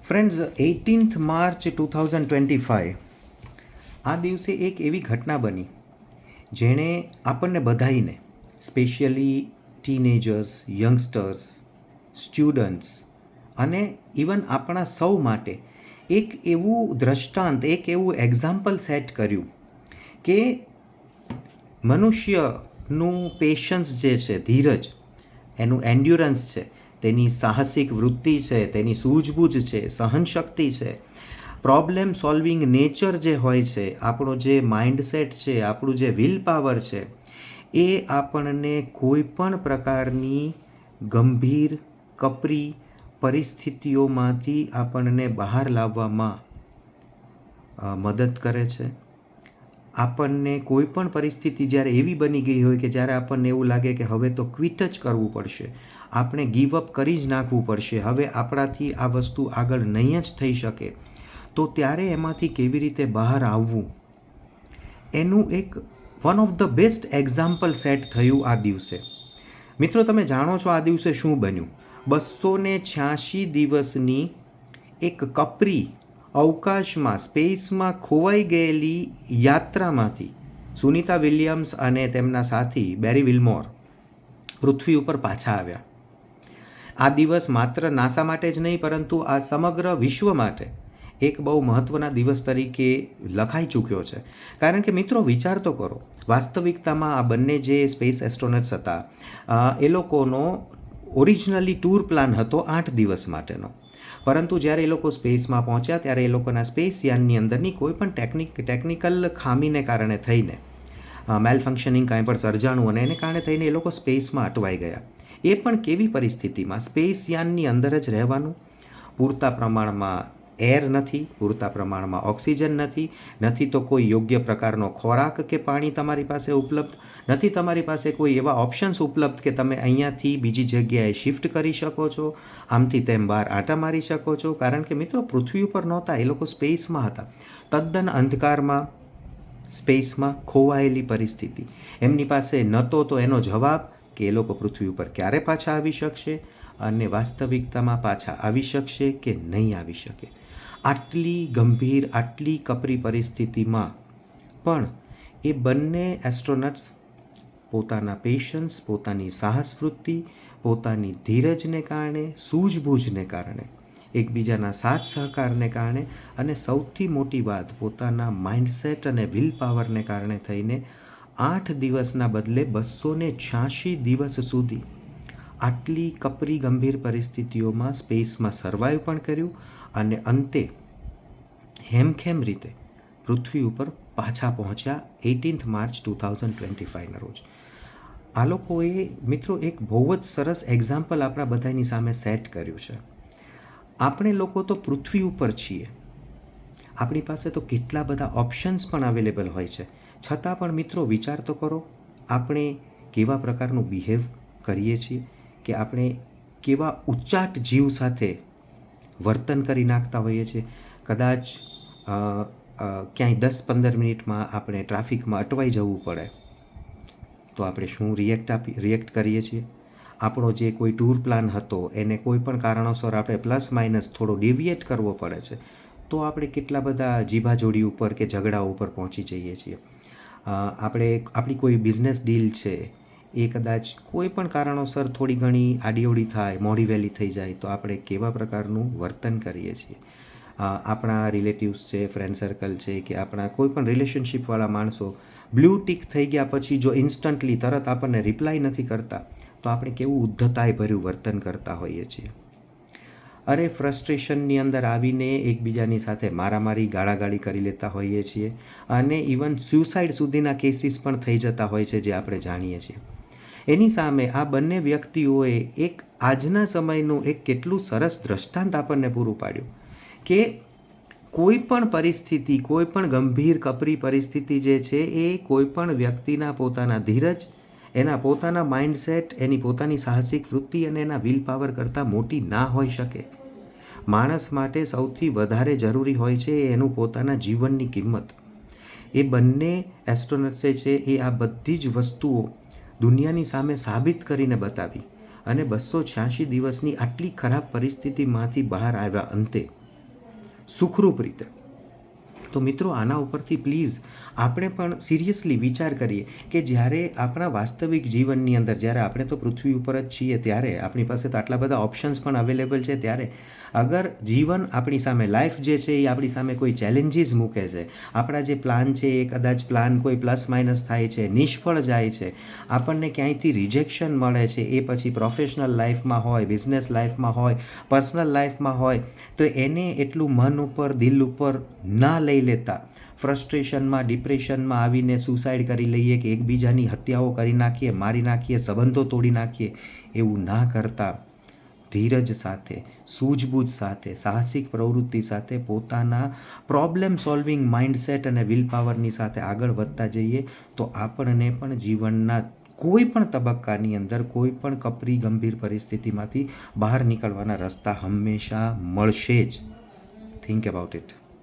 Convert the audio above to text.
Friends, 18th March 2025 આ દિવસે એક એવી ઘટના બની જેણે આપણને બધાઈને, સ્પેશિયલી ટીનેજર્સ, યંગસ્ટર્સ, સ્ટુડન્ટ્સ અને ઇવન આપણા સૌ માટે એક એવું દ્રષ્ટાંત, એક એવું એક્ઝામ્પલ સેટ કર્યું કે મનુષ્યનું પેશન્સ જે છે, ધીરજ, એનું એન્ડ્યુરન્સ છે, તેની સાહસિક વૃત્તિ છે, તેની સૂઝબૂઝ છે, સહનશક્તિ છે, પ્રોબ્લેમ સોલ્વિંગ નેચર જે હોય છે, આપણો જે માઇન્ડસેટ છે, આપણું જે વિલ પાવર છે, એ આપણને કોઈ પણ પ્રકારની ગંભીર, કપરી પરિસ્થિતિઓમાંથી આપણને બહાર લાવવામાં મદદ કરે છે. આપણને કોઈ પણ પરિસ્થિતિ જ્યારે એવી બની ગઈ હોય કે જ્યારે આપણને એવું લાગે કે હવે તો ક્વિટ જ કરવું પડશે, આપણે ગીવ અપ કરી જ નાખવું પડશે, હવે આપણાથી આ વસ્તુ આગળ નહીં જ થઈ શકે, તો ત્યારે એમાંથી કેવી રીતે બહાર આવવું, એનું એક one of the best example set થયું આ દિવસે. મિત્રો, તમે જાણો છો આ દિવસે શું બન્યું? 286 દિવસની એક કપરી અવકાશમાં, સ્પેસમાં ખોવાઈ ગયેલી યાત્રામાંથી સુનિતા વિલિયમ્સ અને તેમના સાથી બેરી વિલ્મોર પૃથ્વી ઉપર પાછા આવ્યા. આ દિવસ માત્ર નાસા માટે જ નહીં, પરંતુ આ સમગ્ર વિશ્વ માટે એક બહુ મહત્ત્વના દિવસ તરીકે લખાઈ ચૂક્યો છે. કારણ કે મિત્રો, વિચાર તો કરો, વાસ્તવિકતામાં આ બંને જે સ્પેસ એસ્ટ્રોનટ્સ હતા, એ લોકોનો ઓરિજિનલી ટૂર પ્લાન હતો 8 દિવસ માટેનો. પરંતુ જ્યારે એ લોકો સ્પેસમાં પહોંચ્યા ત્યારે એ લોકોના સ્પેસ યાનની અંદરની કોઈ પણ ટેકનિકલ ખામીને કારણે થઈને, મેલ ફંક્શનિંગ કાંઈ પણ સર્જાણું અને એને કારણે થઈને એ લોકો સ્પેસમાં અટવાઈ ગયા. એ પણ કેવી પરિસ્થિતિમાં? સ્પેસ યાનની અંદર જ રહેવાનું, પૂરતા પ્રમાણમાં એર નથી, પૂરતા પ્રમાણમાં ઓક્સિજન નથી, નથી તો કોઈ યોગ્ય પ્રકારનો ખોરાક કે પાણી તમારી પાસે ઉપલબ્ધ, નથી તમારી પાસે કોઈ એવા ઓપ્શન્સ ઉપલબ્ધ કે તમે અહીંયાથી બીજી જગ્યાએ શિફ્ટ કરી શકો છો, આમથી તેમ બહાર આંટા મારી શકો છો. કારણ કે મિત્રો, પૃથ્વી ઉપર નહોતા, એ લોકો સ્પેસમાં હતા, તદ્દન અંધકારમાં, સ્પેસમાં ખોવાયેલી પરિસ્થિતિ. એમની પાસે નહોતો તો એનો જવાબ કે એ લોકો પૃથ્વી ઉપર ક્યારે પાછા આવી શકશે અને વાસ્તવિકતામાં પાછા આવી શકશે કે નહીં આવી શકે. આટલી ગંભીર, આટલી કપરી પરિસ્થિતિમાં પણ એ બંને એસ્ટ્રોનટ્સ પોતાના પેશન્સ, પોતાની સાહસવૃત્તિ, પોતાની ધીરજને કારણે, સૂઝબૂઝને કારણે, એકબીજાના સાથ સહકારને કારણે અને સૌથી મોટી વાત પોતાના માઇન્ડસેટ અને વિલ પાવરને કારણે થઈને 8 દિવસના બદલે 286 દિવસ સુધી આટલી કપરી ગંભીર પરિસ્થિતિઓમાં સ્પેસમાં સર્વાઈવ પણ કર્યું અને અંતે હેમખેમ રીતે પૃથ્વી ઉપર પાછા પહોંચ્યા 18th માર્ચ 2025ના રોજ. આ લોકોએ મિત્રો એક બહુ જ સરસ એક્ઝામ્પલ આપણા બધાની સામે સેટ કર્યું છે. આપણે લોકો તો પૃથ્વી ઉપર છીએ, આપણી પાસે તો કેટલા બધા ઓપ્શન્સ પણ અવેલેબલ હોય છે, છતાં પણ મિત્રો વિચાર તો કરો, આપણે કેવા પ્રકારનું બિહેવ કરીએ છીએ, કે આપણે કેવા ઉચ્ચાટ જીવ સાથે વર્તન કરી નાખતા હોઈએ છીએ. કદાચ ક્યાંય 10-15 મિનિટમાં આપણે ટ્રાફિકમાં અટવાઈ જવું પડે તો આપણે શું રિએક્ટ કરીએ છીએ? આપણો જે કોઈ ટૂર પ્લાન હતો એને કોઈ પણ કારણોસર આપણે પ્લસ માઇનસ થોડો ડેવિએટ કરવો પડે છે, તો આપણે કેટલા બધા જીભાજોડી ઉપર કે ઝઘડા ઉપર પહોંચી જઈએ છીએ. આપણી કોઈ બિઝનેસ ડીલ છે, એ કદાચ કોઈ પણ કારણોસર થોડી ઘણી આડીઅવડી થાય, મોડી વહેલી થઈ જાય, તો આપણે કેવા પ્રકારનું વર્તન કરીએ છીએ. આપણા રિલેટિવ્સ છે, ફ્રેન્ડ સર્કલ છે, કે આપણા કોઈ પણ રિલેશનશિપવાળા માણસો બ્લુ ટિક થઈ ગયા પછી જો ઇન્સ્ટન્ટલી તરત આપણને રિપ્લાય નથી કરતા, તો આપણે કેવું ઉદ્ધતાઈભર્યું વર્તન કરતા હોઈએ છીએ. અરે, ફ્રસ્ટ્રેશનની અંદર આવીને એકબીજાની સાથે મારામારી, ગાળાગાળી કરી લેતા હોઈએ છીએ અને ઇવન સ્યુસાઇડ સુધીના કેસીસ પણ થઈ જતા હોય છે, જે આપણે જાણીએ છીએ. એની સામે આ બંને વ્યક્તિઓએ એક આજના સમયનું એક કેટલું સરસ દ્રષ્ટાંત આપણને પૂરું પાડ્યું કે કોઈ પણ પરિસ્થિતિ, કોઈ પણ ગંભીર કપરી પરિસ્થિતિ જે છે, એ કોઈ પણ વ્યક્તિના પોતાના ધીરજ, એના પોતાના માઇન્ડસેટ, એની પોતાની સાહસિક વૃત્તિ અને એના વિલ પાવર કરતાં મોટી ના હોઈ શકે. માણસ માટે સૌથી વધારે જરૂરી હોય છે એનું પોતાના જીવનની કિંમત. એ બંને એસ્ટ્રોનટ્સે છે એ આ બધી જ વસ્તુઓ દુનિયાની સામે સાબિત કરીને બતાવી અને 286 દિવસની આટલી ખરાબ પરિસ્થિતિમાંથી બહાર આવ્યા અંતે સુખરૂપ રીતે. તો મિત્રો આના ઉપરથી પ્લીઝ આપણે પણ સિરિયસલી વિચાર કરીએ કે જ્યારે આપણા વાસ્તવિક જીવનની અંદર, જ્યારે આપણે તો પૃથ્વી ઉપર જ છીએ, ત્યારે આપણી પાસે તો આટલા બધા ઓપ્શન્સ પણ અવેલેબલ છે, ત્યારે અગર જીવન આપણી સામે, લાઈફ જે છે એ આપણી સામે કોઈ ચેલેન્જીસ મૂકે છે, આપણા જે પ્લાન છે એ કદાચ પ્લાન કોઈ પ્લસ માઇનસ થાય છે, નિષ્ફળ જાય છે, આપણને ક્યાંયથી રિજેક્શન મળે છે, એ પછી પ્રોફેશનલ લાઈફમાં હોય, બિઝનેસ લાઈફમાં હોય, પર્સનલ લાઈફમાં હોય, તો એને એટલું મન ઉપર, દિલ ઉપર ના લઈ લેતા ફ્રસ્ટ્રેશનમાં, ડિપ્રેશનમાં આવીને સુસાઇડ કરી લઈએ કે એકબીજાની હત્યાઓ કરી નાખીએ, મારી નાખીએ, સંબંધો તોડી નાખીએ, એવું ના કરતા ધીરજ સાથે, સૂઝબૂઝ સાથે, સાહસિક પ્રવૃત્તિ સાથે, પોતાના પ્રોબ્લેમ સોલ્વિંગ માઇન્ડસેટ અને વિલ પાવરની સાથે આગળ વધતા જઈએ તો આપણને પણ જીવનના કોઈ પણ તબક્કાની અંદર કોઈ પણ કપરી ગંભીર પરિસ્થિતિમાંથી બહાર નીકળવાના રસ્તા હંમેશા મળશે જ. Think about it.